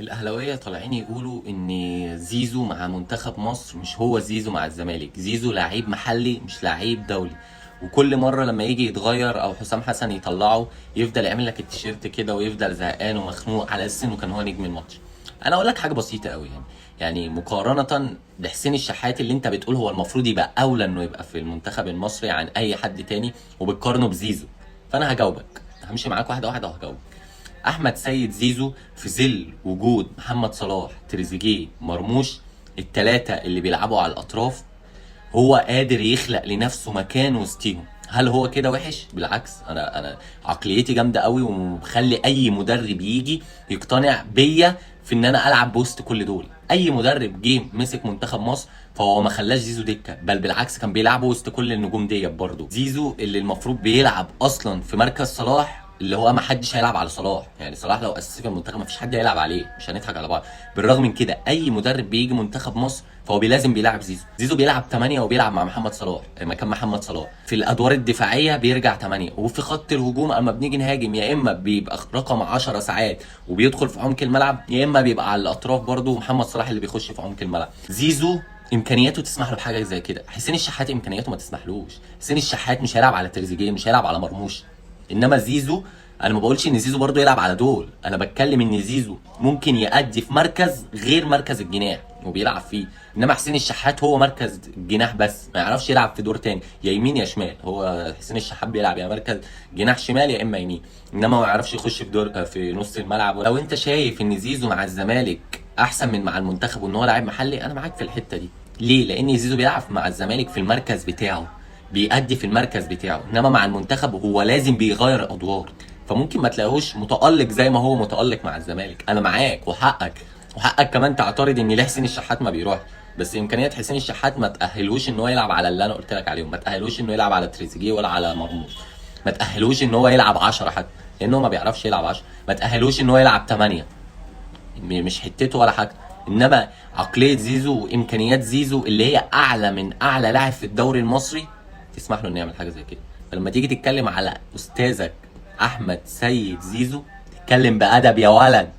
الاهلاويه طالعين يقولوا ان زيزو مع منتخب مصر مش هو زيزو مع الزمالك، زيزو لعيب محلي مش لعيب دولي. وكل مره لما يجي يتغير او حسام حسن يطلعه يفضل يعمل لك التيشيرت كده ويفضل زهقان ومخنوق على اساس انه كان هو نجم الماتش. انا اقول لك حاجه بسيطه قوي يعني مقارنه بحسين الشحات اللي انت بتقول هو المفروض يبقى اولى انه يبقى في المنتخب المصري عن اي حد تاني، وبتقارنه بزيزو. فانا هجاوبك، همشي معاك واحده واحده وهجاوبك. احمد سيد زيزو في ظل وجود محمد صلاح، تريزيجيه، مرموش، التلاتة اللي بيلعبوا على الاطراف، هو قادر يخلق لنفسه مكان وسطيهم. هل هو كده وحش؟ بالعكس، انا عقليتي جامده قوي ومخلي اي مدرب يجي يقتنع بيا في ان انا العب بوسط كل دول. اي مدرب جه مسك منتخب مصر فهو ما خلاش زيزو دكه، بل بالعكس كان بيلعبه وسط كل النجوم ديت. برضه زيزو اللي المفروض بيلعب اصلا في مركز صلاح، اللي هو ما حدش هيلعب على صلاح. يعني صلاح لو اساسي في المنتخب ما فيش حد هيلعب عليه، مش هنضحك على بعض. بالرغم من كده اي مدرب بيجي منتخب مصر فهو لازم بيلعب زيزو. زيزو بيلعب 8 وبيلعب مع محمد صلاح مكان محمد صلاح. في الادوار الدفاعيه بيرجع 8، وفي خط الهجوم اما بنيجي نهاجم يا اما بيبقى رقم 10 ساعات وبيدخل في عمق الملعب، يا اما بيبقى على الاطراف برده محمد صلاح اللي بيخش في عمق الملعب. زيزو امكانياته تسمح له بحاجه زي كده، حسين الشحات امكانياته ما تسمحلوش. حسين الشحات مش هيلعب على تريزيجيه، مش هيلعب على مرموش. انما زيزو، انا ما بقولش ان زيزو برضه يلعب على دول، انا بتكلم ان زيزو ممكن يأدي في مركز غير مركز الجناح وبيلعب فيه. انما حسين الشحات هو مركز الجناح بس، ما يعرفش يلعب في دور تاني يا يمين يا شمال. هو حسين الشحات بيلعب يا مركز جناح شمال يا اما يمين، انما ما يعرفش يخش في دور في نص الملعب. لو انت شايف ان زيزو مع الزمالك احسن من مع المنتخب وان هو لاعب محلي، انا معاك في الحته دي. ليه؟ لان زيزو بيلعب مع الزمالك في المركز بتاعه، بيأدي في المركز بتاعه، انما مع المنتخب هو لازم بيغير ادوار. فممكن ما تلاقيهوش متألق زي ما هو متألق مع الزمالك. انا معاك، وحقك كمان تعترض ان ليه حسين الشحات ما بيروح، بس امكانيات حسين الشحات ما تأهلوش ان هو يلعب على اللي انا قلت لك عليهم، ما تأهلوش انه يلعب على تريزيجيه ولا على مرموش، ما تأهلوش ان هو يلعب 10 حتى لانه ما بيعرفش يلعب 10، ما تأهلوش ان هو يلعب 8، مش حتته ولا حاجه. انما عقليه زيزو وامكانيات زيزو اللي هي اعلى من اعلى لاعب في الدوري المصري تسمح له انه يعمل حاجه زي كده. فلما تيجي تتكلم على استاذك احمد سيد زيزو، تتكلم بادب يا ولد.